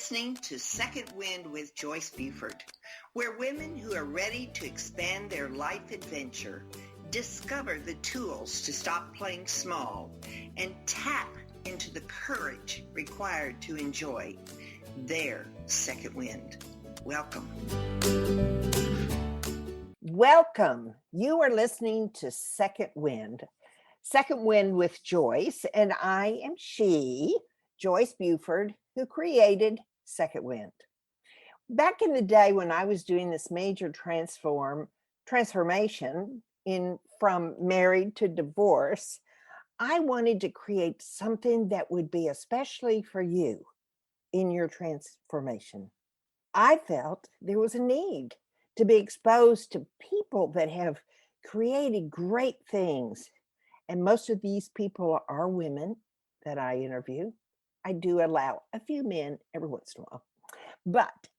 listening to Second Wind with Joyce Buford, where women who are ready to expand their life adventure discover the tools to stop playing small and tap into the courage required to enjoy their second wind. Welcome. Welcome. You are listening to Second Wind with Joyce, and I am Joyce Buford, who created Second Wind. Back in the day when I was doing this major transformation from married to divorce, I wanted to create something that would be especially for you in your transformation. I felt there was a need to be exposed to people that have created great things. And most of these people are women that I interview. I do allow a few men every once in a while. But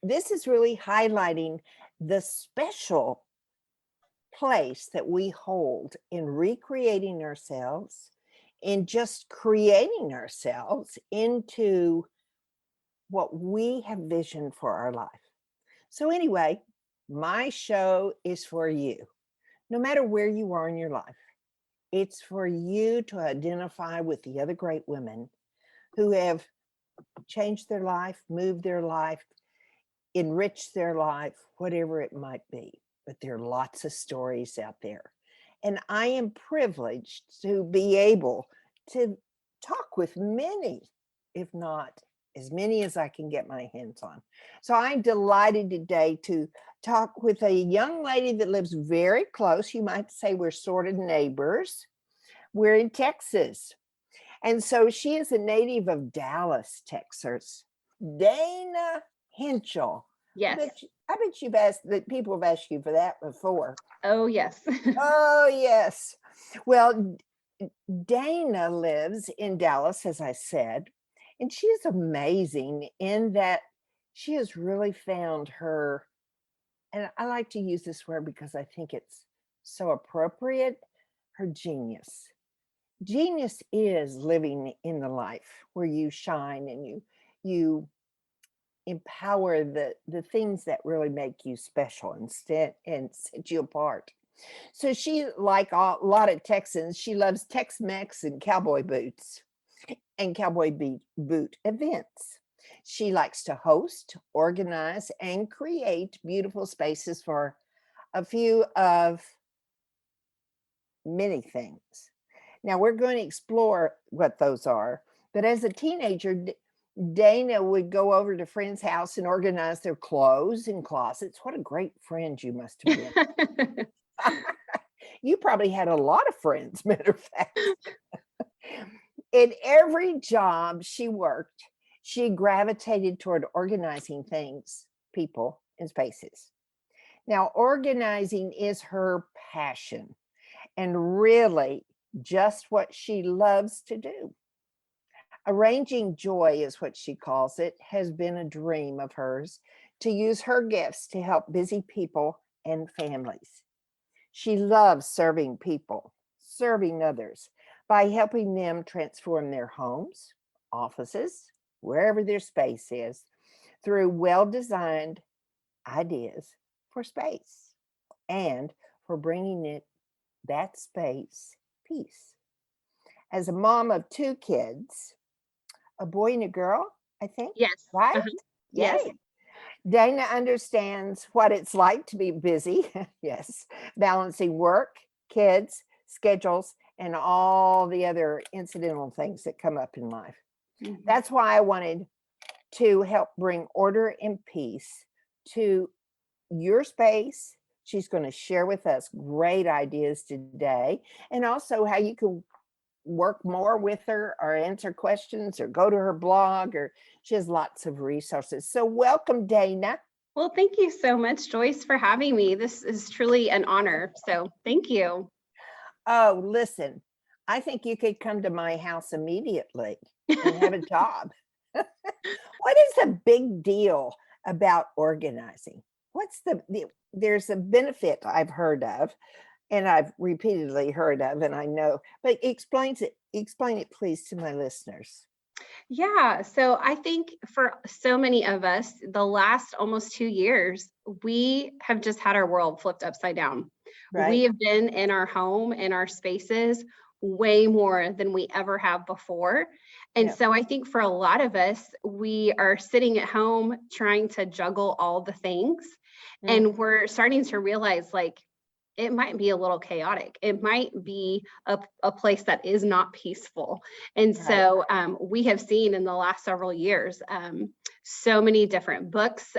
this is really highlighting the special place that we hold in recreating ourselves, in just creating ourselves into what we have visioned for our life. So anyway, my show is for you. No matter where you are in your life, it's for you to identify with the other great women who have changed their life, moved their life, enriched their life, whatever it might be. But there are lots of stories out there. And I am privileged to be able to talk with many, if not as many as I can get my hands on. So I'm delighted today to talk with a young lady that lives very close. You might say we're sort of neighbors. We're in Texas. And so she is a native of Dallas, Texas. Dana Hentschel. Yes. I bet you've asked that people have asked you for that before. Oh, yes. Oh, yes. Well, Dana lives in Dallas, as I said, and she's amazing in that she has really found her, and I like to use this word because I think it's so appropriate, her genius. Genius is living in the life where you shine and you empower the things that really make you special and set you apart. So she, like a lot of Texans, she loves Tex-Mex and cowboy boots and cowboy boot events. She likes to host, organize, and create beautiful spaces for a few of many things. Now we're going to explore what those are. But as a teenager, Dana would go over to friends' house and organize their clothes and closets. What a great friend you must have been. You probably had a lot of friends, matter of fact. In every job she worked, she gravitated toward organizing things, people, and spaces. Now, organizing is her passion and really just what she loves to do. Arranging joy is what she calls it, has been a dream of hers to use her gifts to help busy people and families. She loves serving people, serving others by helping them transform their homes, offices, wherever their space is, through well-designed ideas for space and for bringing that space peace. As a mom of two kids, a boy and a girl, I think. Yes. Right? Uh-huh. Yay. Yes. Dana understands what it's like to be busy. Yes. Balancing work, kids, schedules, and all the other incidental things that come up in life. Mm-hmm. That's why I wanted to help bring order and peace to your space. She's going to share with us great ideas today, and also how you can work more with her or answer questions or go to her blog, or she has lots of resources. So welcome, Dana. Well, thank you so much, Joyce, for having me. This is truly an honor. So thank you. Oh, listen, I think you could come to my house immediately and have a job. What is the big deal about organizing? What's there's a benefit I've heard of, and I've repeatedly heard of, and I know, but explain it please to my listeners. Yeah, so I think for so many of us, the last almost 2 years, we have just had our world flipped upside down. Right? We have been in our home, in our spaces, way more than we ever have before. And Yeah. so I think for a lot of us, we are sitting at home trying to juggle all the things. Mm, And we're starting to realize like, it might be a little chaotic. It might be a place that is not peaceful. And right. so we have seen in the last several years so many different books,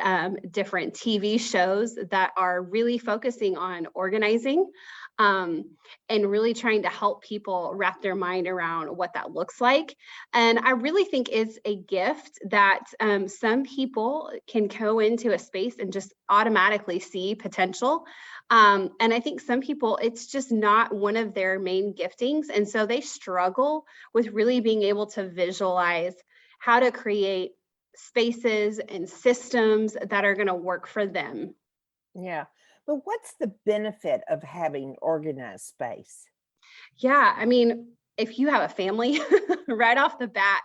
different TV shows that are really focusing on organizing um, and really trying to help people wrap their mind around what that looks like. And I really think it's a gift that some people can go into a space and just automatically see potential. And I think some people, it's just not one of their main giftings. And so they struggle with really being able to visualize how to create spaces and systems that are going to work for them. Yeah. But what's the benefit of having organized space? Yeah, I mean, if you have a family, right off the bat,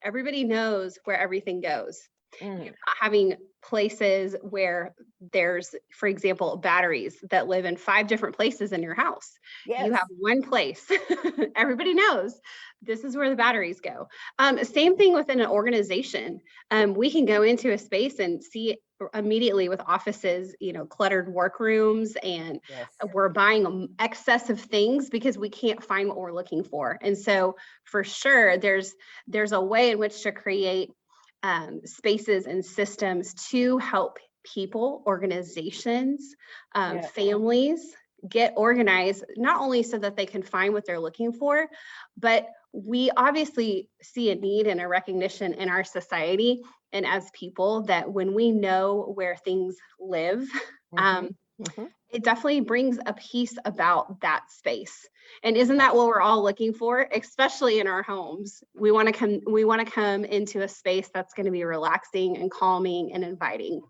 everybody knows where everything goes. You're Mm, not having places where there's, for example, batteries that live in 5 different places in your house. You have yes. one place. Everybody knows this is where the batteries go. Same thing within an organization. We can go into a space and see immediately with offices, cluttered workrooms, and Yes. we're buying excess of things because we can't find what we're looking for. And so, for sure, there's a way in which to create spaces and systems to help people, organizations, Yeah. families get organized, not only so that they can find what they're looking for, but we obviously see a need and a recognition in our society and as people that when we know where things live, Hmm. um, Hmm. it definitely brings a piece about that space. And isn't Right. that what we're all looking for, especially in our homes? We want to come into a space that's going to be relaxing and calming and inviting.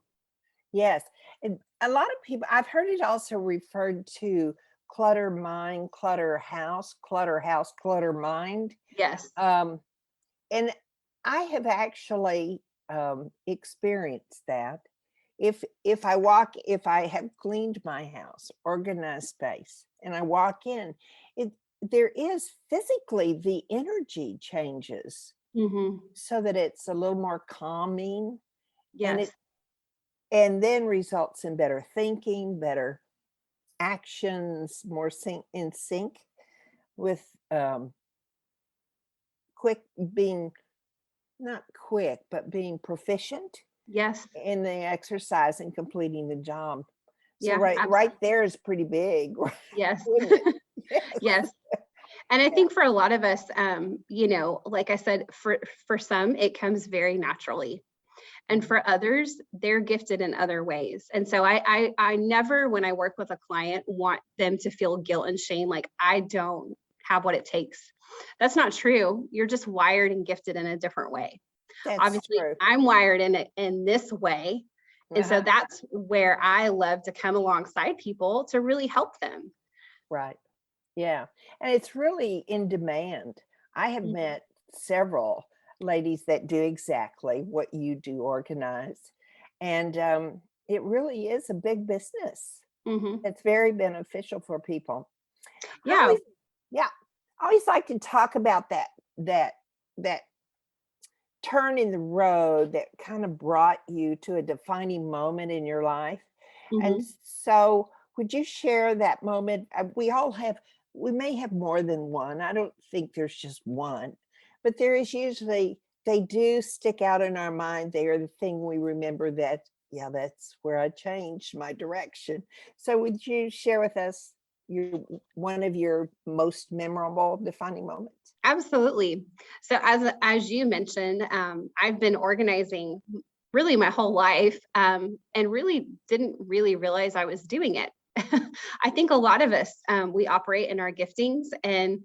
Yes. And a lot of people, I've heard it also referred to clutter mind, clutter house, clutter mind. Yes. Um, and I have actually experienced that. If I have cleaned my house, organized space, and I walk in, it there is physically the energy changes Hmm. so that it's a little more calming, and Yes. then results in better thinking, better actions, more in sync with quick being not quick, but being proficient Yes. in the exercise and completing the job. So Yeah. right there is pretty big, Yes. wouldn't it? Yes. Yes. And I Yeah. think for a lot of us, like I said, for some, it comes very naturally. And Mhm. for others, they're gifted in other ways. And so I never, when I work with a client, want them to feel guilt and shame like I don't have what it takes. That's not true. You're just wired and gifted in a different way. That's Obviously, true. I'm wired in it in this way. And so Uh-huh. that's where I love to come alongside people to really help them. Right. Yeah. And it's really in demand. I have Mhm. met several ladies that do exactly what you do, organize. And it really is a big business. Mhm. It's very beneficial for people. I Yeah. always, yeah, I always like to talk about that that turn in the road that kind of brought you to a defining moment in your life. And Mhm. so, would you share that moment? We may have more than one. I don't think there's just one, but there is usually, they do stick out in our mind. They are the thing we remember that, yeah, that's where I changed my direction. So, would you share with us your one of your most memorable defining moments? Absolutely. So as you mentioned, I've been organizing really my whole life, and really didn't really realize I was doing it. I think a lot of us we operate in our giftings, and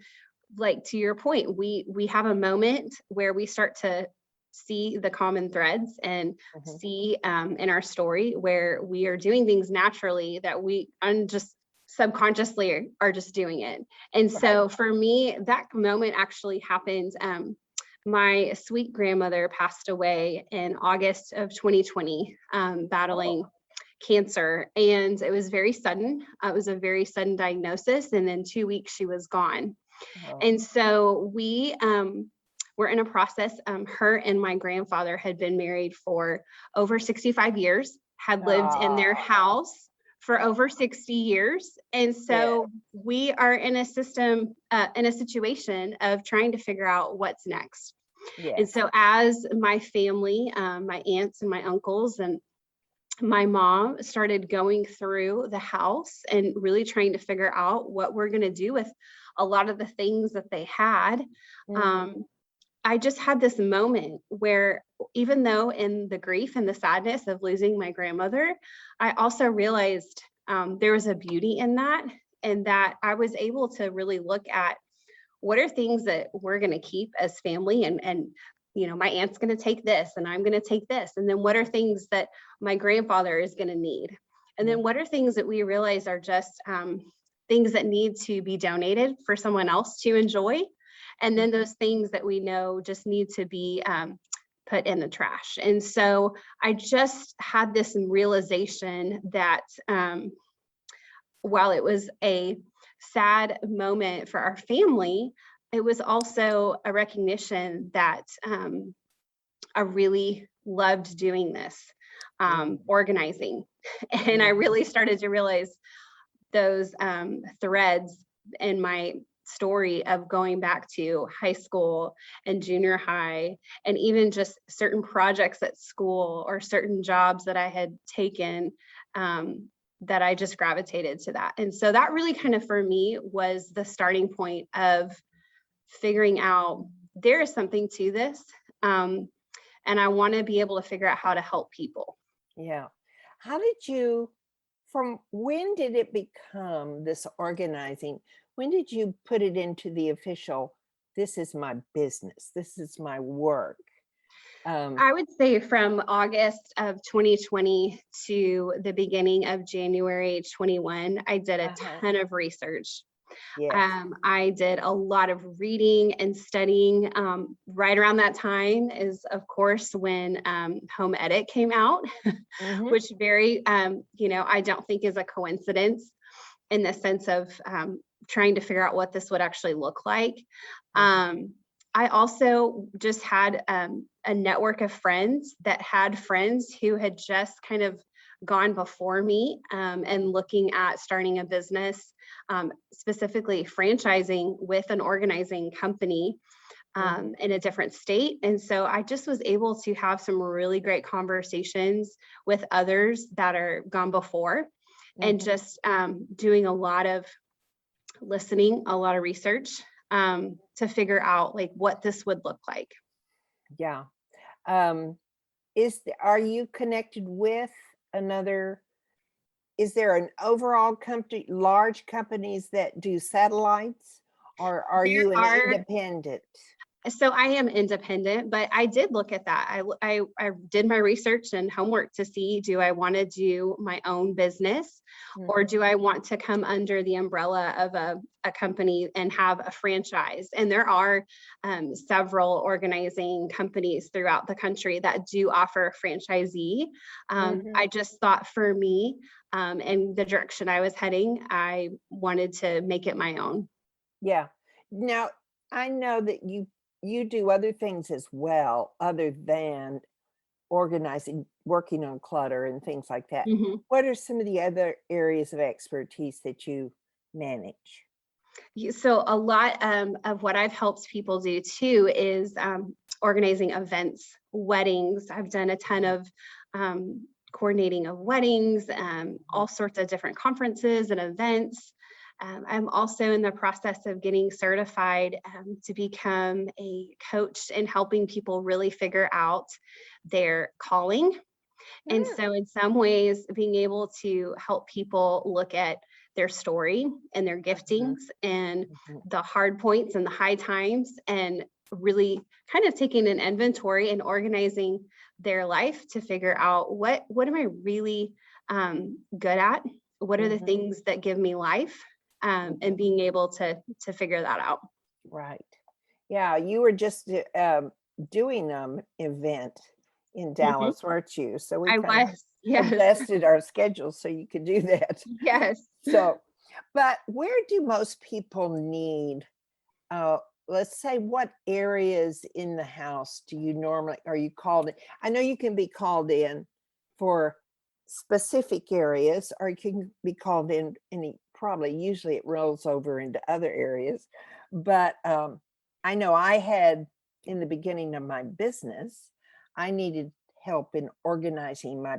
like to your point, we have a moment where we start to see the common threads and Mhm. see in our story where we are doing things naturally that we just subconsciously are just doing it. And Right. so for me, that moment actually happened my sweet grandmother passed away in August of 2020, battling cancer. And it was very sudden. It was a very sudden diagnosis. And then 2 weeks she was gone. Oh. And so we were in a process. Her and my grandfather had been married for over 65 years, had lived in their house for over 60 years. And so we are in a situation of trying to figure out what's next. Yes. And so as my family, my aunts and my uncles and my mom started going through the house and really trying to figure out what we're going to do with a lot of the things that they had. I just had this moment where, even though in the grief and the sadness of losing my grandmother, I also realized there was a beauty in that, and that I was able to really look at what are things that we're going to keep as family, and you know, my aunt's going to take this and I'm going to take this. And then what are things that my grandfather is going to need? And then what are things that we realize are just things that need to be donated for someone else to enjoy? And then those things that we know just need to be put in the trash. And so I just had this realization that while it was a sad moment for our family, it was also a recognition that I really loved doing this, organizing. And I really started to realize those threads in my story of going back to high school and junior high, and even just certain projects at school or certain jobs that I had taken, that I just gravitated to that. And so that really kind of, for me, was the starting point of figuring out there is something to this. And I want to be able to figure out how to help people. Yeah. How did you, when did it become this organizing? When did you put it into the official, this is my business, this is my work? I would say from August of 2020 to the beginning of January 21, I did a ton of research. Yes. I did a lot of reading and studying. Right around that time is, of course, when Home Edit came out, which very, I don't think is a coincidence in the sense of trying to figure out what this would actually look like. I also just had a network of friends that had friends who had just kind of gone before me and looking at starting a business, specifically franchising with an organizing company in a different state. And so I just was able to have some really great conversations with others that are gone before, and just doing a lot of listening, a lot of research to figure out like what this would look like. Yeah. Are you connected with another? Is there an overall company, large companies that do satellites, or are you an independent? So I am independent, but I did look at that. I did my research and homework to see, do I want to do my own business, or do I want to come under the umbrella of a company and have a franchise? And there are several organizing companies throughout the country that do offer franchisee. I just thought for me and the direction I was heading, I wanted to make it my own. Yeah. Now, I know that you do other things as well, other than organizing, working on clutter and things like that. What are some of the other areas of expertise that you manage? So a lot of what I've helped people do too is organizing events, weddings. I've done a ton of coordinating of weddings, all sorts of different conferences and events. I'm also in the process of getting certified to become a coach and helping people really figure out their calling. And so in some ways, being able to help people look at their story and their giftings and the hard points and the high times, and really kind of taking an inventory and organizing their life to figure out what am I really good at? What are the things that give me life? And being able to figure that out. Right. Yeah, you were just doing event in Mhm. Dallas, weren't you? So we I kind of was, yes, adjusted our schedules so you could do that. yes. So, but where do most people need, uh, let's say, what areas in the house do you normally, are you called in? I know you can be called in for specific areas, or you can be called in any, probably usually it rolls over into other areas. But I know I had in the beginning of my business, I needed help in organizing my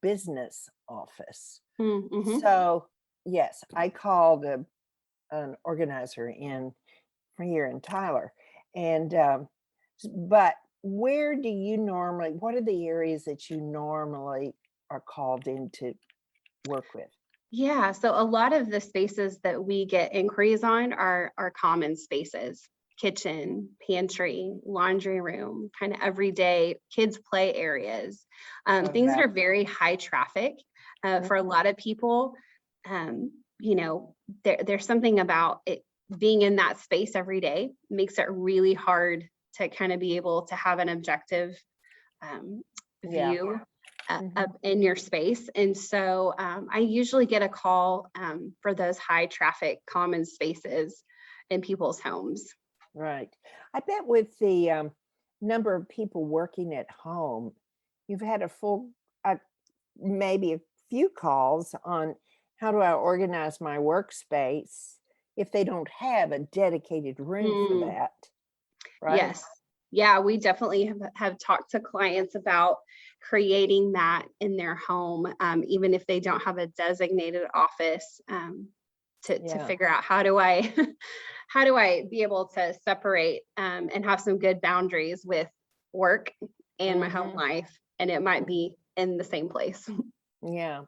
business office. Mm-hmm. So, yes, I called an organizer in for here in Tyler. And but where do you normally, what are the areas that you normally are called in to work with? Yeah, so a lot of the spaces that we get inquiries on are common spaces. Kitchen, pantry, laundry room, kind of everyday kids play areas, things that Okay. are very high traffic for a Mhm. lot of people. You know, there's something about it being in that space every day makes it really hard to kind of be able to have an objective um, Yeah. view Mhm. up in your space. And so I usually get a call for those high traffic common spaces in people's homes. Right. I bet with the number of people working at home, you've had a full, maybe a few calls on how do I organize my workspace if they don't have a dedicated room for Mm, that, right? yes. Yeah, we definitely have talked to clients about creating that in their home, even if they don't have a designated office, to Yeah. figure out how do I how do I be able to separate and have some good boundaries with work and my home Hmm. life, and it might be in the same place. Yeah.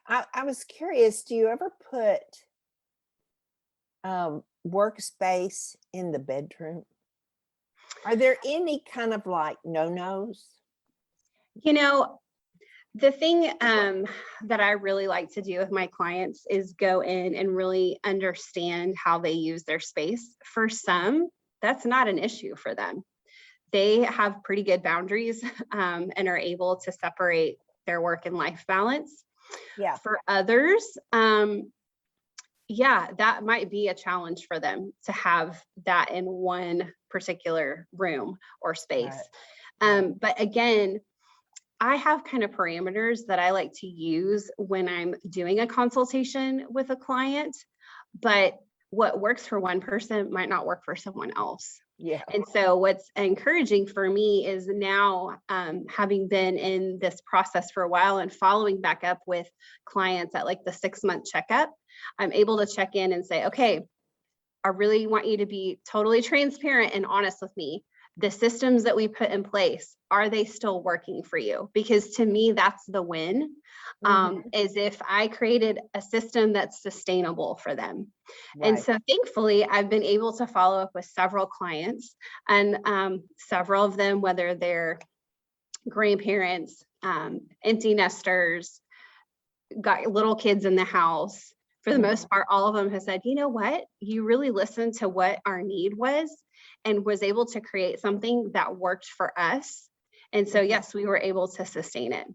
I was curious, do you ever put workspace in the bedroom? Are there any kind of like no-nos? You know, the thing that I really like to do with my clients is go in and really understand how they use their space. For some, that's not an issue for them. They have pretty good boundaries and are able to separate their work and life balance. Yeah. For others, yeah, that might be a challenge for them to have that in one particular room or Right. space. Right. But again, I have kind of parameters that I like to use when I'm doing a consultation with a client, but what works for one person might not work for someone else. Yeah. And so, what's encouraging for me is now, having been in this process for a while and following back up with clients at like the 6-month checkup, I'm able to check in and say, okay, I really want you to be totally transparent and honest with me. The systems that we put in place, are they still working for you? Because to me, that's the win, Hmm. is if I created a system that's sustainable for them. And Right. so thankfully, I've been able to follow up with several clients and several of them, whether they're grandparents, empty nesters, got little kids in the house, for the Mhm. most part, all of them have said, you know what, you really listened to what our need was and was able to create something that worked for us. And so, Mhm. yes, we were able to sustain it.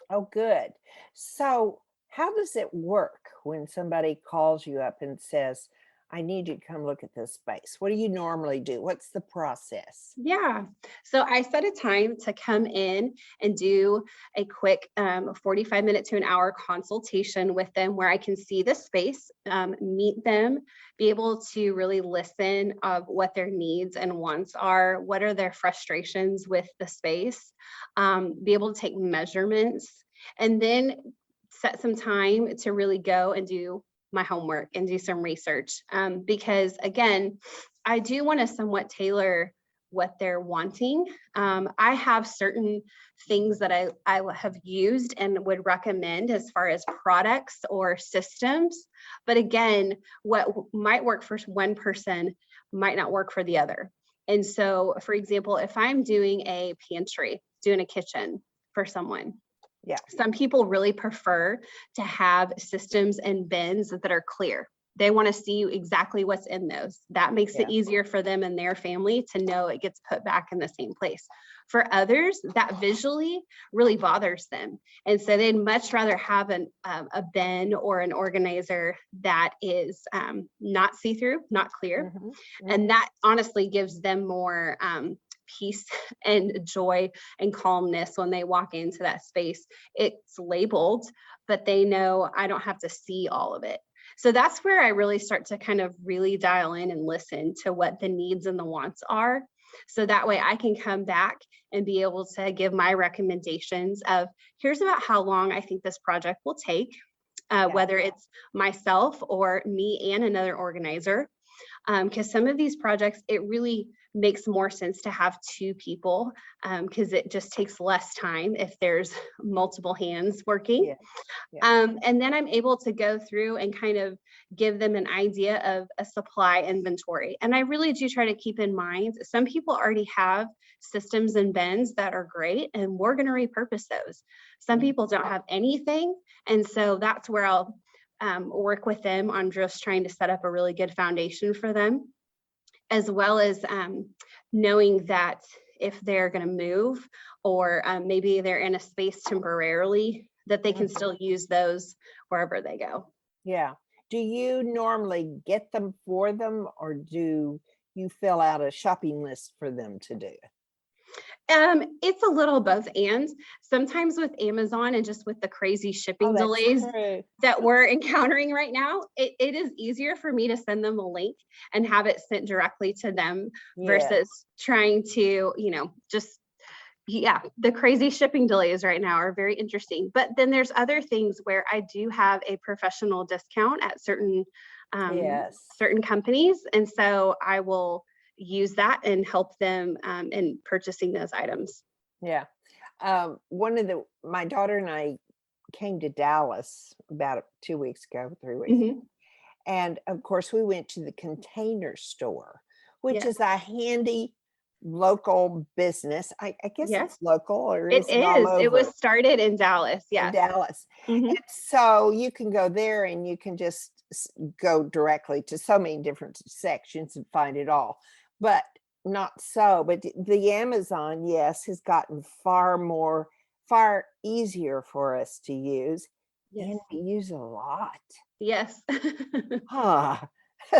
Oh, good. So, how does it work when somebody calls you up and says, I need you to come look at this space? What do you normally do? What's the process? Yeah. So I set a time to come in and do a quick 45 minute to an hour consultation with them where I can see the space, meet them, be able to really listen of what their needs and wants are, what are their frustrations with the space, be able to take measurements, and then set some time to really go and do my homework and do some research. Because again, I do want to somewhat tailor what they're wanting. I have certain things that I have used and would recommend as far as products or systems. But again, what might work for one person might not work for the other. And so, for example, if I'm doing a pantry, doing a kitchen for someone, Yeah. some people really prefer to have systems and bins that are clear. They want to see exactly what's in those. That makes it easier for them and their family to know it gets put back in the same place. For others, that visually really bothers them. And so they'd much rather have a bin or an organizer that is not see-through, not clear. And that honestly gives them more peace and joy and calmness when they walk into that space. It's labeled, but they know I don't have to see all of it. So that's where I really start to kind of really dial in and listen to what the needs and the wants are. So that way I can come back and be able to give my recommendations of here's about how long I think this project will take, whether it's myself or me and another organizer. Because some of these projects, it really makes more sense to have two people because it just takes less time if there's multiple hands working. And then I'm able to go through and kind of give them an idea of a supply inventory. And I really do try to keep in mind, some people already have systems and bins that are great, and we're going to repurpose those. Some people don't have anything. And so that's where I'll work with them on just trying to set up a really good foundation for them, as well as knowing that if they're going to move or maybe they're in a space temporarily, that they can still use those wherever they go. Yeah. Do you normally get them for them, or do you fill out a shopping list for them to do? It's a little both and. Sometimes with Amazon and just with the crazy shipping delays that we're encountering right now, it is easier for me to send them a link and have it sent directly to them versus trying to, the crazy shipping delays right now are very interesting. But then there's other things where I do have a professional discount at certain companies. And so I will use that and help them in purchasing those items. Yeah. My daughter and I came to Dallas about 2 weeks ago, 3 weeks ago. And of course we went to the Container Store, which is a handy local business. I guess it's local, or it is. All over? It was started in Dallas. In Dallas. And so you can go there and you can just go directly to so many different sections and find it all. But not so. But the Amazon, has gotten far easier for us to use. And we use a lot. Yes.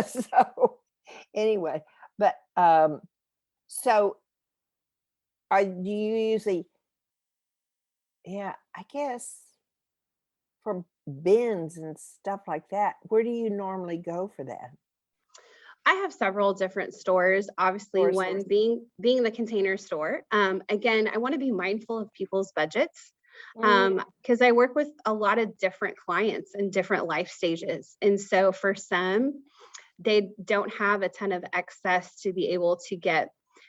So anyway, but so do you usually, I guess for bins and stuff like that, where do you normally go for that? I have several different stores, obviously one being the Container Store. Again, I want to be mindful of people's budgets because I work with a lot of different clients in different life stages. And so for some, they don't have a ton of excess to be able to get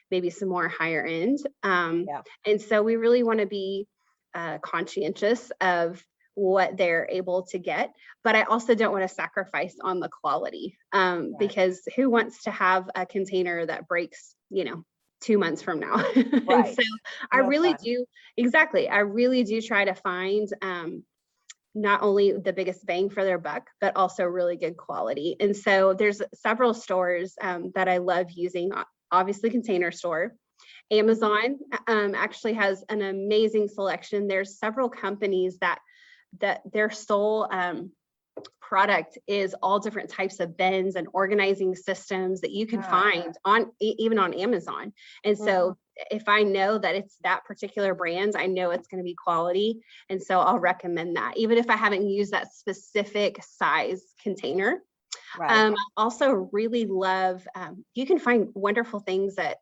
maybe some more higher end. And so we really want to be conscientious of what they're able to get, but I also don't want to sacrifice on the quality because who wants to have a container that breaks, 2 months from now? And so I really do try to find not only the biggest bang for their buck, but also really good quality. And so there's several stores that I love using, obviously Container Store. Amazon actually has an amazing selection. There's several companies that their sole product is all different types of bins and organizing systems that you can find even on Amazon. And so if I know that it's that particular brand, I know it's going to be quality. And so I'll recommend that, even if I haven't used that specific size container. I also really love, you can find wonderful things at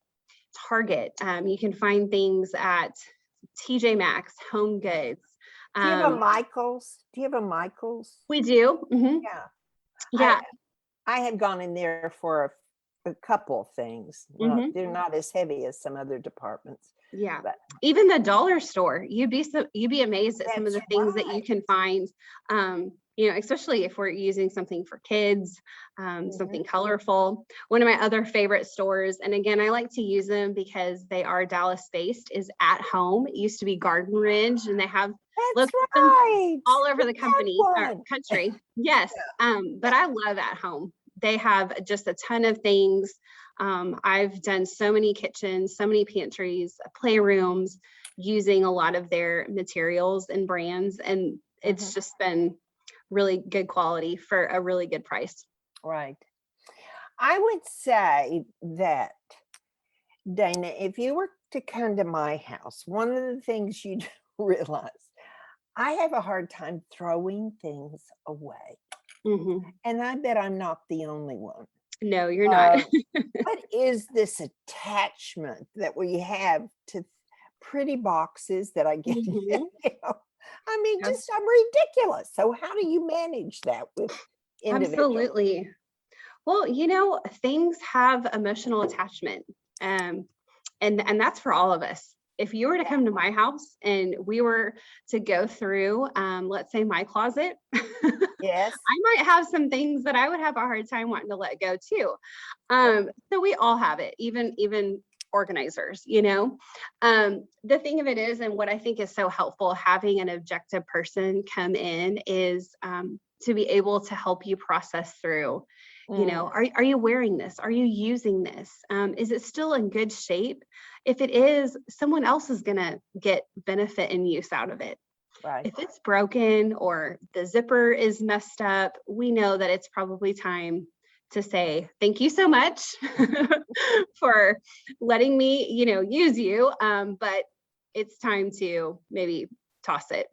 Target. You can find things at TJ Maxx, Home Goods. Do you have a Michael's? We do. Yeah. I had gone in there for a couple of things. They're not as heavy as some other departments. Yeah. But even the dollar store, you'd be amazed at some of the things that you can find. Especially if we're using something for kids, something colorful. One of my other favorite stores, and again, I like to use them because they are Dallas based, is At Home. It used to be Garden Ridge, and they have That's locations right. all over the That company or one. country. Yes. But I love At Home. They have just a ton of things. I've done so many kitchens, so many pantries, playrooms, using a lot of their materials and brands. And it's just been really good quality for a really good price. Right. I would say that, Dana, if you were to come to my house, one of the things you'd realize, I have a hard time throwing things away. And I bet I'm not the only one. No, you're not. What is this attachment that we have to pretty boxes that I get? I mean, just I'm ridiculous. So how do you manage that with individuals? Absolutely. Well, things have emotional attachment. And that's for all of us. If you were to come to my house and we were to go through, let's say my closet, yes, I might have some things that I would have a hard time wanting to let go too. So we all have it, even organizers, the thing of it is, and what I think is so helpful, having an objective person come in is to be able to help you process through. Are you wearing this? Are you using this? Is it still in good shape? If it is, someone else is going to get benefit and use out of it. right. If it's broken or the zipper is messed up, we know that it's probably time to say, thank you so much for letting me, use you. But it's time to maybe toss it.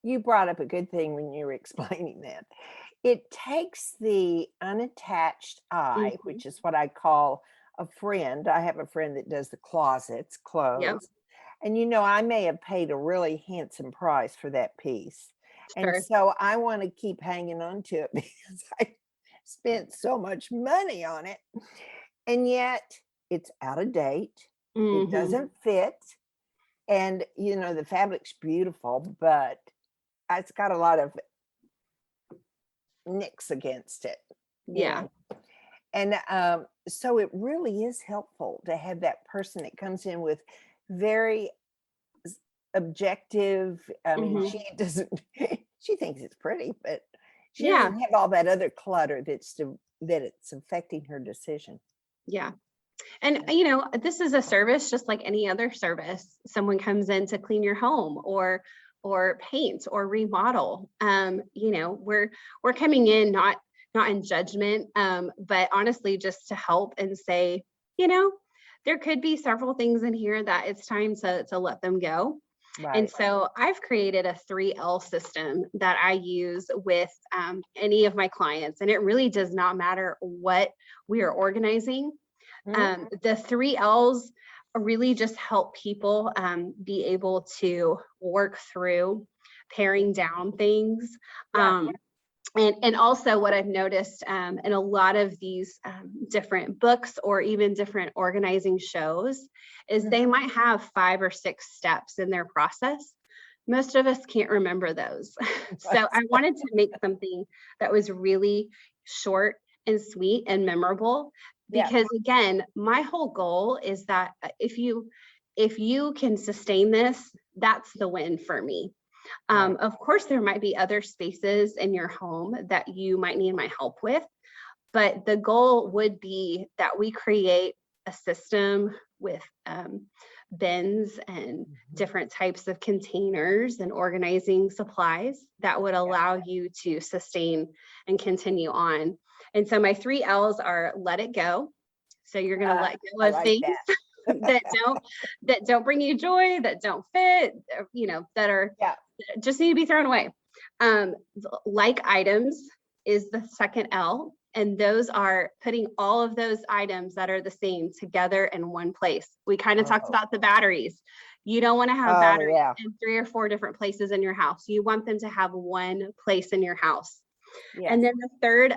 You brought up a good thing when you were explaining that. It takes the unattached eye, which is what I call a friend. I have a friend that does the closets, clothes. And I may have paid a really handsome price for that piece. Sure. And so I want to keep hanging on to it because I spent so much money on it. And yet it's out of date. It doesn't fit. And, the fabric's beautiful, but it's got a lot of nicks against it. Yeah. And so it really is helpful to have that person that comes in with very objective. I mean, she doesn't, she thinks it's pretty, but she doesn't have all that other clutter that it's affecting her decision. Yeah. And, this is a service just like any other service. Someone comes in to clean your home or paint or remodel. We're coming in not in judgment, but honestly just to help and say, there could be several things in here that it's time to let them go. Right. And so I've created a 3L system that I use with any of my clients, and it really does not matter what we are organizing. The 3 L's really just help people be able to work through paring down things. And also what I've noticed in a lot of these different books or even different organizing shows is they might have 5 or 6 steps in their process. Most of us can't remember those. So I wanted to make something that was really short and sweet and memorable. Because again, my whole goal is that if you can sustain this, that's the win for me. Of course, there might be other spaces in your home that you might need my help with, but the goal would be that we create a system with bins and different types of containers and organizing supplies that would allow you to sustain and continue on. And so my 3 L's are let it go. So you're going to let go of things that don't bring you joy, that don't fit, that are just need to be thrown away. Like items is the second L. And those are putting all of those items that are the same together in one place. We kind of talked about the batteries. You don't want to have batteries in 3 or 4 different places in your house. You want them to have one place in your house. Yes. And then the third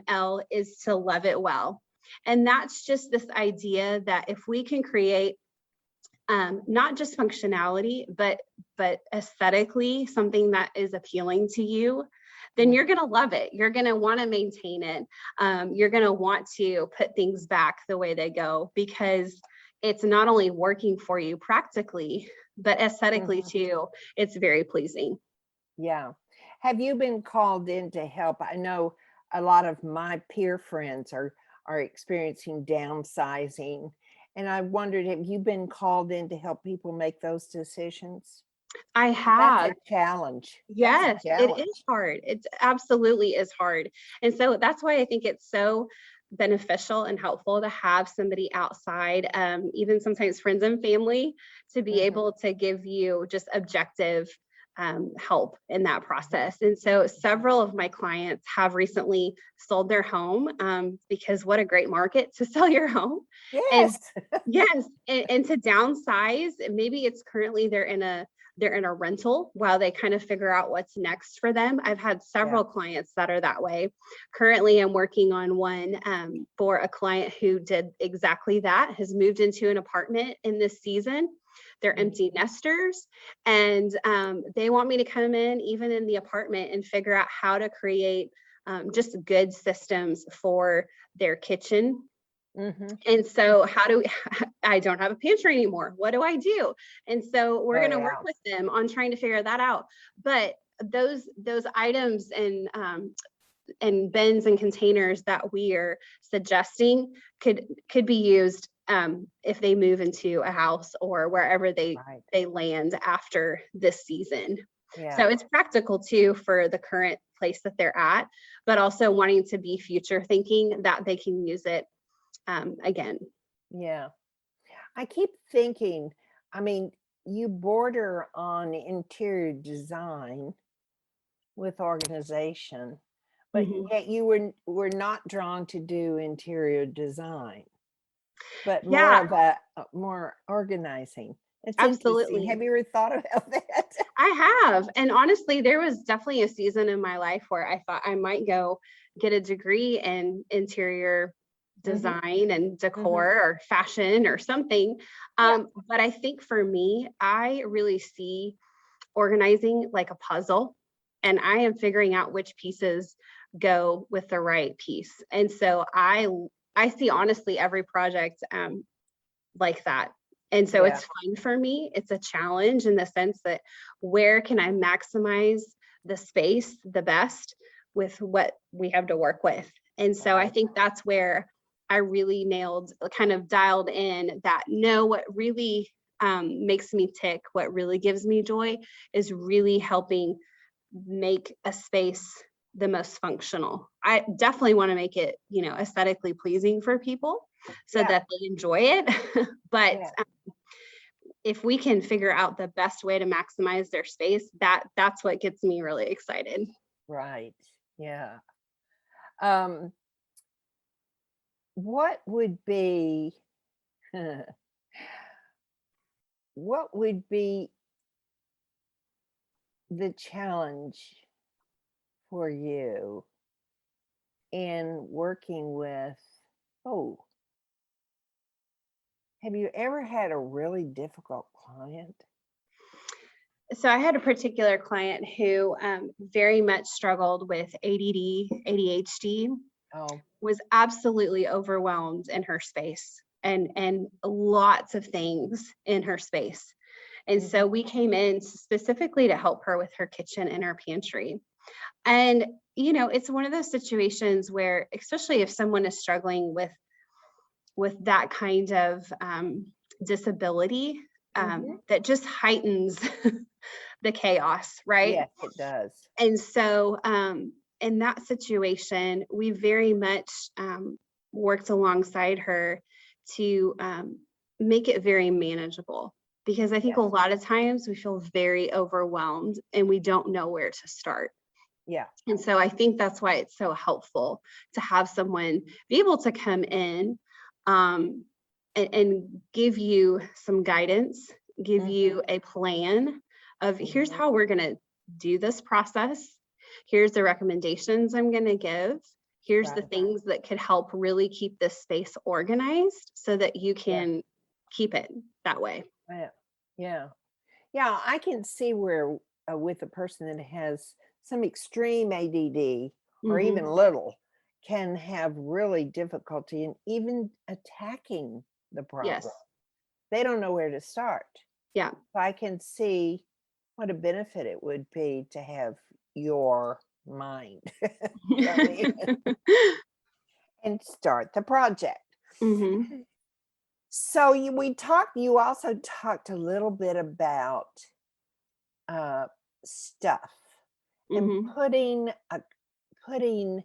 L is to love it well. And that's just this idea that if we can create not just functionality, but aesthetically something that is appealing to you, then you're going to love it. You're going to want to maintain it. You're going to want to put things back the way they go because it's not only working for you practically, but aesthetically too, it's very pleasing. Yeah. Have you been called in to help? I know a lot of my peer friends are experiencing downsizing, and I wondered, have you been called in to help people make those decisions? I 'Cause that's have. a challenge. That's a Yes, it is challenge. hard. It absolutely is hard. And so that's why I think it's so beneficial and helpful to have somebody outside, even sometimes friends and family, to be Mhm, able to give you just objective help in that mhm, process. And so mhm. several of my clients have recently sold their home, because what a great market to sell your home. And Yes. yes, and to downsize, maybe it's currently they're in a rental while they kind of figure out what's next for them. I've had Yeah. several clients that are that way. Currently, I'm working on one for a client who did exactly that, has moved into an apartment in this season. They're Mhm. empty nesters, and they want me to come in, even in the apartment, and figure out how to create just good systems for their kitchen. Mhm. And so how do we, I don't have a pantry anymore. What do I do? And so we're Oh, going to work yeah. with them on trying to figure that out. But those items and bins and containers that we are suggesting could be used if they move into a house or wherever Right. they land after this season. Yeah. So it's practical too for the current place that they're at, but also wanting to be future thinking that they can use it again. Yeah. I keep thinking, I mean, you border on interior design with organization, but Mhm. yet you were not drawn to do interior design, but more Yeah, of a more organizing. It's interesting. absolutely. Have you ever thought about that? I have. And honestly, there was definitely a season in my life where I thought I might go get a degree in interior Mhm, design and mhm. decor or fashion or something. Yeah. But I think for me, I really see organizing like a puzzle, and I am figuring out which pieces go with the right piece. And so I see honestly every project like that. And so Yeah. it's fun for me. It's a challenge in the sense that where can I maximize the space the best with what we have to work with? And so I Right. think that's where I really nailed, kind of dialed in that no, what really makes me tick, what really gives me joy is really helping make a space the most functional. I definitely want to make it, aesthetically pleasing for people so Yeah. that they enjoy it. But Yeah. if we can figure out the best way to maximize their space, that's what gets me really excited. Right. Yeah. Um, what would be what would be the challenge for you in working with, oh, have you ever had a really difficult client? So I had a particular client who very much struggled with ADD, ADHD, Oh, was absolutely overwhelmed in her space and lots of things in her space. And mhm, so we came in specifically to help her with her kitchen and her pantry. And it's one of those situations where, especially if someone is struggling with that kind of disability, mhm. that just heightens the chaos, right? Yes, it does. And so in that situation, we very much worked alongside her to make it very manageable. Because I think a Yes. lot of times we feel very overwhelmed and we don't know where to start. Yeah. And so I think that's why it's so helpful to have someone be able to come in um, and give you some guidance, give Mhm, you a plan of here's mhm. how we're going to do this process. Here's the recommendations I'm going to give. Here's the Right. things that could help really keep this space organized so that you Yeah. can keep it that way. Yeah. Yeah. Yeah, I can see where with a person that has some extreme ADD or even Hmm. little can have really difficulty in even attacking the Yes. problem. they don't know where to start. Yeah. So I can see what a benefit it would be to have your mind come in and start the project. Mm-hmm. So you also talked a little bit about stuff and Mm-hmm. putting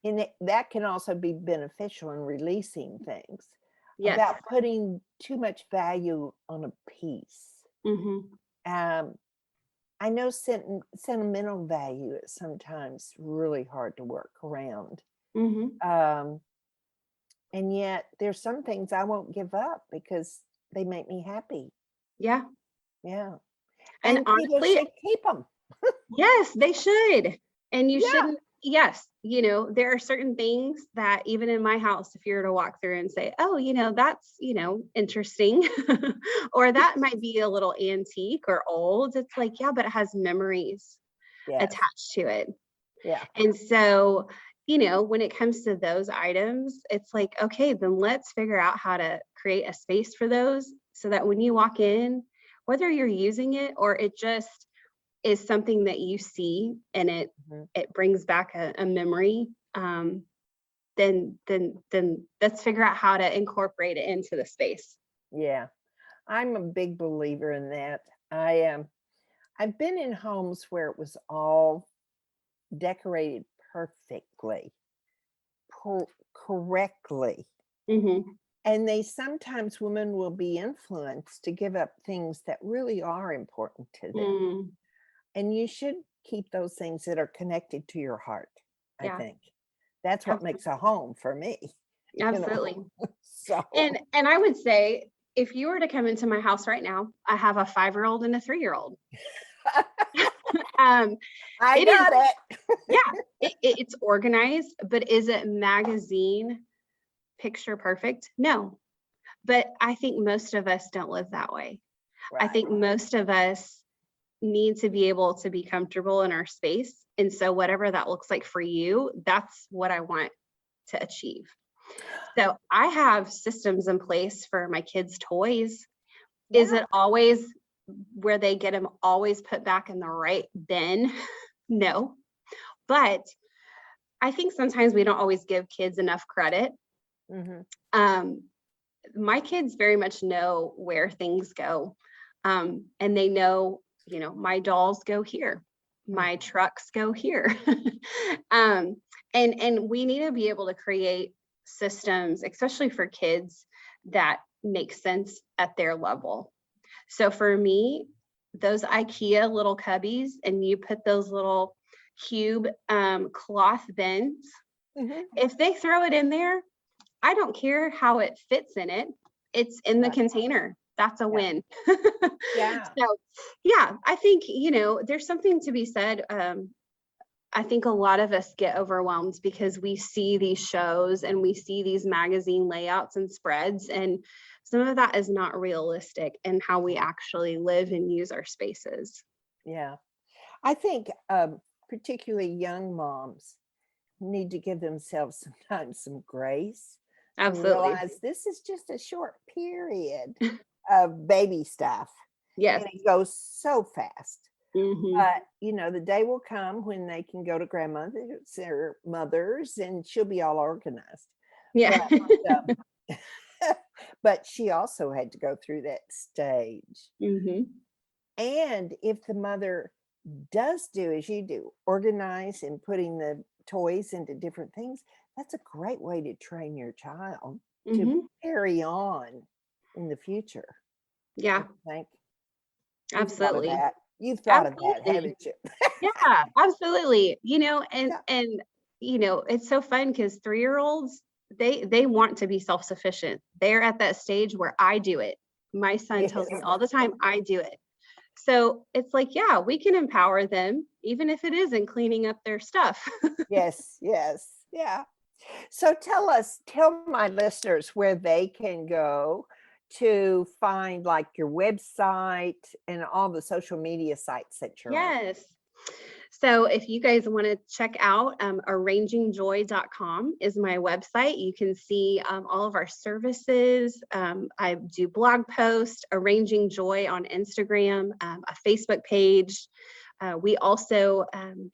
in it, that can also be beneficial in releasing things, Yes. about putting too much value on a piece. Mm-hmm. Um, I know sentimental value is sometimes really hard to work around. Mm-hmm. And yet there's some things I won't give up because they make me happy. Yeah. Yeah. And And people honestly, should keep them. yes, they should. And you Yeah. shouldn't, yes, there are certain things that even in my house, if you were to walk through and say, oh, that's, interesting, or that might be a little antique or old, it's like, yeah, but it has memories Yes. attached to it. Yeah. And so, when it comes to those items, it's like, okay, then let's figure out how to create a space for those so that when you walk in, whether you're using it or it just is something that you see and it brings back a memory, then let's figure out how to incorporate it into the space. Yeah. I'm a big believer in that. I've been in homes where it was all decorated perfectly, correctly. Mm-hmm. And sometimes women will be influenced to give up things that really are important to them. Mm, And you should keep those things that are connected to your heart, I yeah, think. That's what makes a home for me. absolutely. So And I would say, if you were to come into my house right now, I have a 5-year-old and a 3-year-old. I got it. Yeah, it's organized, but is it magazine picture perfect? No. But I think most of us don't live that way. I Right. think most of us need to be able to be comfortable in our space. And so whatever that looks like for you, that's what I want to achieve. So I have systems in place for my kids' toys. Yeah. Is it always where they get them always put back in the right bin? No. But I think sometimes we don't always give kids enough credit. Mm-hmm. My kids very much know where things go. And they know, my dolls go here, my trucks go here. And we need to be able to create systems, especially for kids, that make sense at their level. So for me, those IKEA little cubbies, and you put those little cube cloth bins, if they throw it in there, I don't care how it fits in it. It's in the container. That's a win. Yeah. So yeah, I think, there's something to be said. I think a lot of us get overwhelmed because we see these shows and we see these magazine layouts and spreads, and some of that is not realistic in how we actually live and use our spaces. Yeah. I think particularly young moms need to give themselves sometimes some grace and Absolutely. realize this is just a short period of baby stuff. Yes. And it goes so fast. Mm-hmm. But the day will come when they can go to grandmother's, their mothers, and she'll be all organized. Yeah. But she also had to go through that stage. Mm-hmm. And if the mother does do as you do, organize and putting the toys into different things, that's a great way to train your child to carry on in the future. Yeah. I think. Absolutely. You've thought of that, haven't you? Yeah, absolutely. And it's so fun because 3-year-olds, they want to be self-sufficient. They're at that stage where I do it. My son tells me all the time, I do it. So it's like, yeah, we can empower them, even if it isn't cleaning up their stuff. Yes. Yeah. So tell my listeners where they can go to find like your website and all the social media sites that you're on. Yes. So if you guys want to check out arrangingjoy.com is my website. You can see all of our services. I do blog posts, Arranging Joy on Instagram, a Facebook page. We also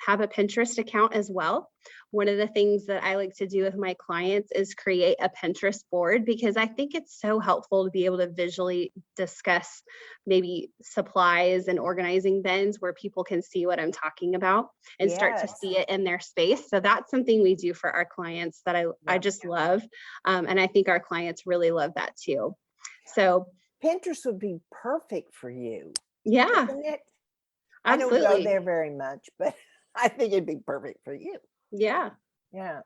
have a Pinterest account as well. One of the things that I like to do with my clients is create a Pinterest board, because I think it's so helpful to be able to visually discuss maybe supplies and organizing bins where people can see what I'm talking about and start to Yes. see it in their space. So that's something we do for our clients that I just love. And I think our clients really love that too. So Pinterest would be perfect for you, yeah, wouldn't it? I don't go absolutely. there very much, but I think it'd be perfect for you. Yeah. Yeah.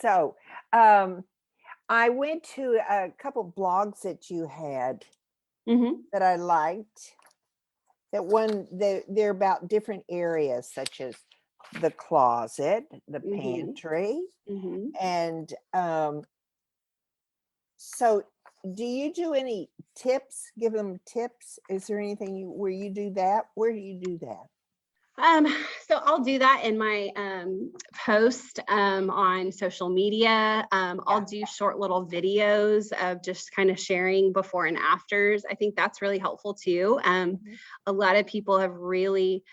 So, I went to a couple blogs that you had Mm-hmm. that I liked. That one, they're about different areas such as the closet, the Mm-hmm. pantry, Mm-hmm. and so do you do any tips? Give them tips? Is there anything where you do that? Where do you do that? So I'll do that in my post on social media. I'll do short little videos of just kind of sharing before and afters. I think that's really helpful too. A lot of people have really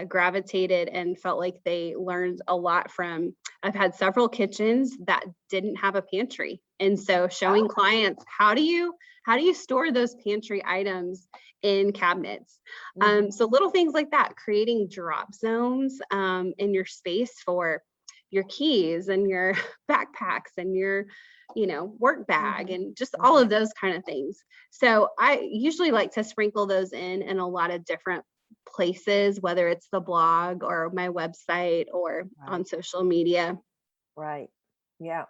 gravitated and felt like they learned a lot from. I've had several kitchens that didn't have a pantry, and so showing clients how do you store those pantry items in cabinets. So little things like that, creating drop zones in your space for your keys and your backpacks and your, work bag and just all of those kind of things. So I usually like to sprinkle those in a lot of different places, whether it's the blog or my website or on social media. Right. Yeah.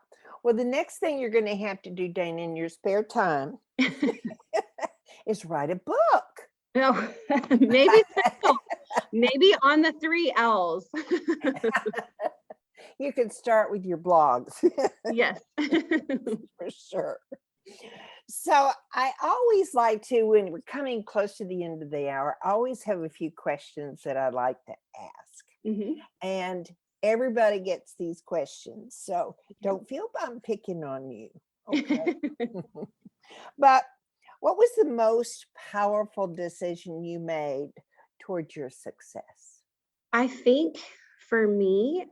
Well, the next thing you're going to have to do, Dana, in your spare time is write a book. No, maybe so. Maybe on the 3 L's. You can start with your blogs. Yes. For sure. So I always like to, when we're coming close to the end of the hour, I always have a few questions that I'd like to ask. Mm-hmm. And everybody gets these questions. So don't feel I'm picking on you. Okay. But what was the most powerful decision you made towards your success? I think for me,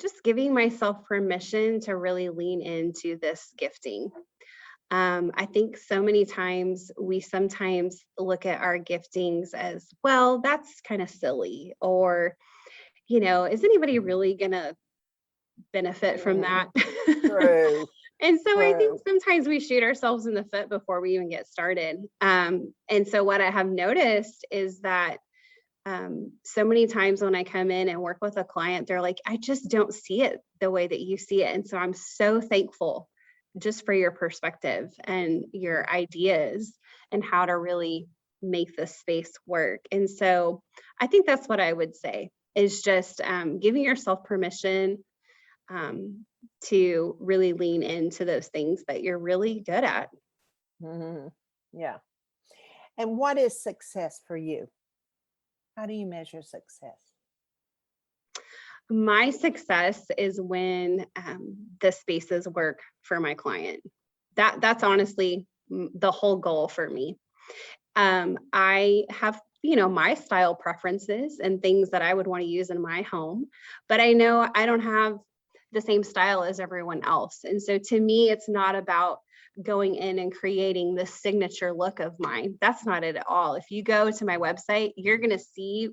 just giving myself permission to really lean into this gifting. I think so many times we sometimes look at our giftings as, well, that's kind of silly, or, is anybody really going to benefit from that? True. And so I think sometimes we shoot ourselves in the foot before we even get started. And so what I have noticed is that so many times when I come in and work with a client, they're like, I just don't see it the way that you see it. And so I'm so thankful just for your perspective and your ideas and how to really make this space work. And so I think that's what I would say is just giving yourself permission to really lean into those things that you're really good at. Mm-hmm. Yeah. And what is success for you? How do you measure success? My success is when the spaces work for my client. That's honestly the whole goal for me. I have, my style preferences and things that I would want to use in my home, but I know I don't have the same style as everyone else. And so to me, it's not about going in and creating this signature look of mine. That's not it at all. If you go to my website, you're going to see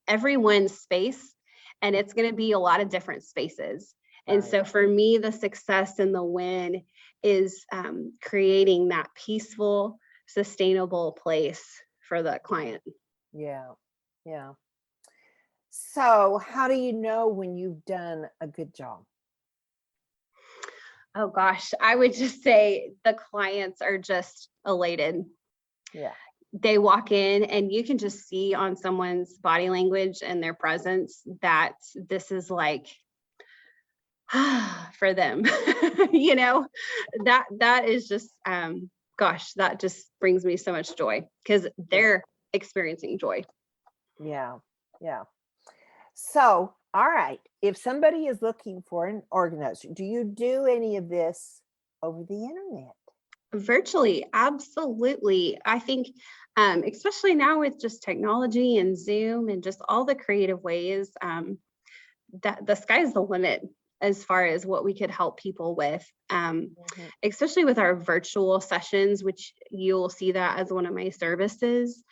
everyone's space, and it's going to be a lot of different spaces. And so for me, the success and the win is creating that peaceful, sustainable place for the client. Yeah. Yeah. So how do you know when you've done a good job? Oh gosh, I would just say the clients are just elated. Yeah. They walk in and you can just see on someone's body language and their presence that this is like for them. That is just gosh, that just brings me so much joy because they're experiencing joy. Yeah. Yeah. So, all right. If somebody is looking for an organizer, do you do any of this over the internet? Virtually, absolutely. I think, especially now with just technology and Zoom and just all the creative ways, that the sky's the limit as far as what we could help people with, Mhm. especially with our virtual sessions, which you'll see that as one of my services.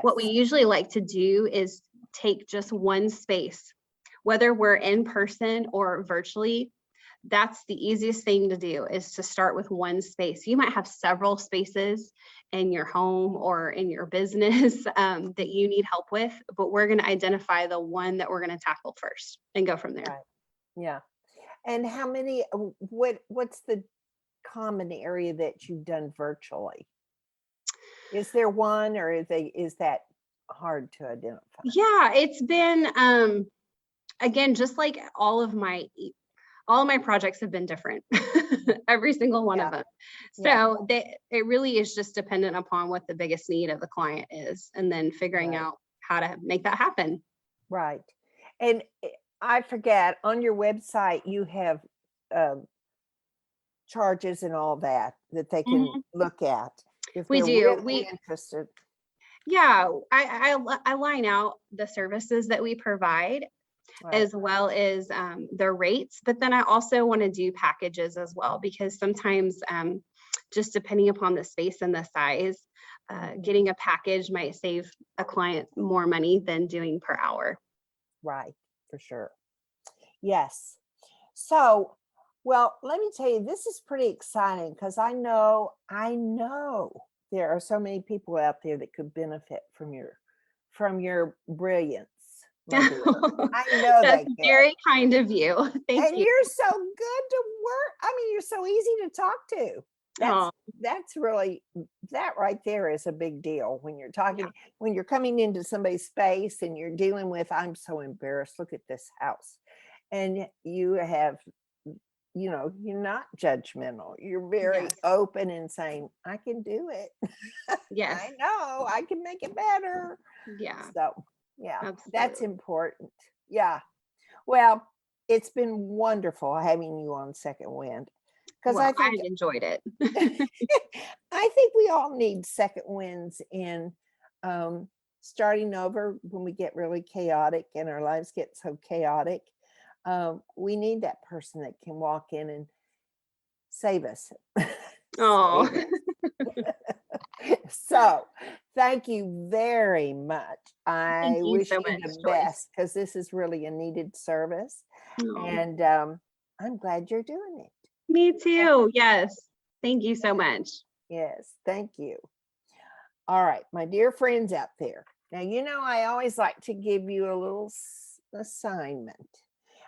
What we Yes. usually like to do is take just one space, whether we're in person or virtually. That's the easiest thing to do, is to start with one space. You might have several spaces in your home or in your business that you need help with, but we're going to identify the one that we're going to tackle first and go from there. Right. Yeah. And how many, what's the common area that you've done virtually? Is there one, or is that hard to identify? Yeah, it's been again, just like all of my projects have been different. Every single one of Yeah. them. Yeah. So it really is just dependent upon what the biggest need of the client is, and then figuring Right. out how to make that happen. Right. And I forget, on your website, you have um, charges and all that that they can Mhm. look at if We they're do. really interested. Yeah, I line out the services that we provide, Right. as well as the rates. But then I also want to do packages as well, because sometimes, just depending upon the space and the size, Mhm. getting a package might save a client more money than doing per hour. Right. For sure. Yes. So, well, let me tell you, this is pretty exciting because I know there are so many people out there that could benefit from your brilliance, my dear. I know That's they could. very kind of you. Thank And you. you're so good to work. I mean, you're so easy to talk to. That's Oh, that's really that right there is a big deal when you're talking when you're coming into somebody's space and you're dealing with, I'm so embarrassed. Look at this house. And you have, you're not judgmental. You're very yes, open and saying, I can do it. yes, I know I can make it better. yeah, So, yeah, that's absolutely. important. Yeah. Well, it's been wonderful having you on Second Wind because Well, I I think enjoyed it. I think we all need second winds in um, starting over when we get really chaotic and our lives get so chaotic. We need that person that can walk in and save us. Oh, Save us. So, thank you very much. thank I you wish so you much, the Joyce. best because this is really a needed service. Oh, And I'm glad you're doing it. me Thank too. Yes. Thank you so you. much. Yes, thank you. All right, my dear friends out there. Now, I always like to give you a little assignment.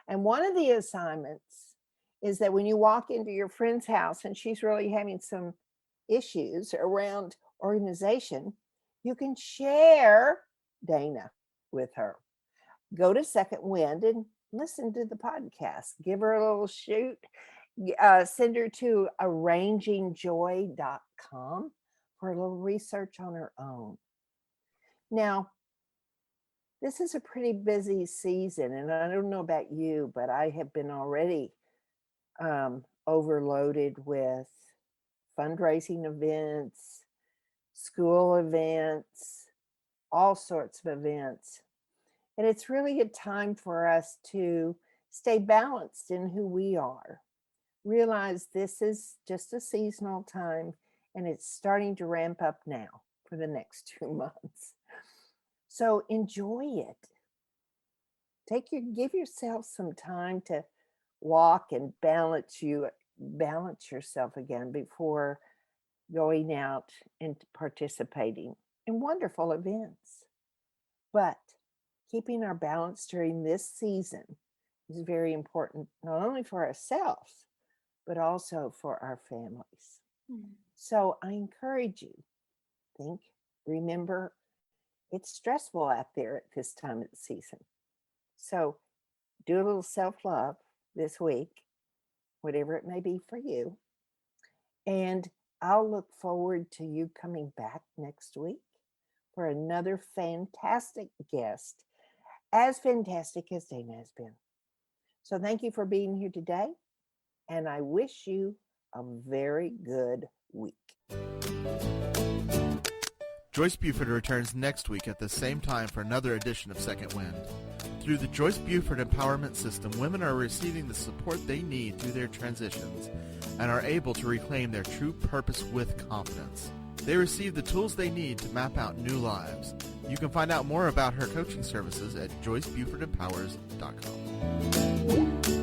And one of the assignments is that when you walk into your friend's house and she's really having some issues around organization, you can share Dana with her. Go to Second Wind and listen to the podcast. Give her a little shoot. Send her to arrangingjoy.com for a little research on her own. Now, this is a pretty busy season, and I don't know about you, but I have been already overloaded with fundraising events, school events, all sorts of events. And it's really a time for us to stay balanced in who we are. Realize this is just a seasonal time and it's starting to ramp up now for the next 2 months. So enjoy it. Give yourself some time to walk and balance yourself again before going out and participating in wonderful events. But keeping our balance during this season is very important, not only for ourselves, but also for our families. Mm. So I encourage you, think, remember, it's stressful out there at this time of the season. So do a little self love this week, whatever it may be for you. And I'll look forward to you coming back next week for another fantastic guest as fantastic as Dana has been. So thank you for being here today, and I wish you a very good week. Joyce Buford returns next week at the same time for another edition of Second Wind. Through the Joyce Buford Empowerment System, women are receiving the support they need through their transitions and are able to reclaim their true purpose with confidence. They receive the tools they need to map out new lives. You can find out more about her coaching services at joycebufordempowers.com.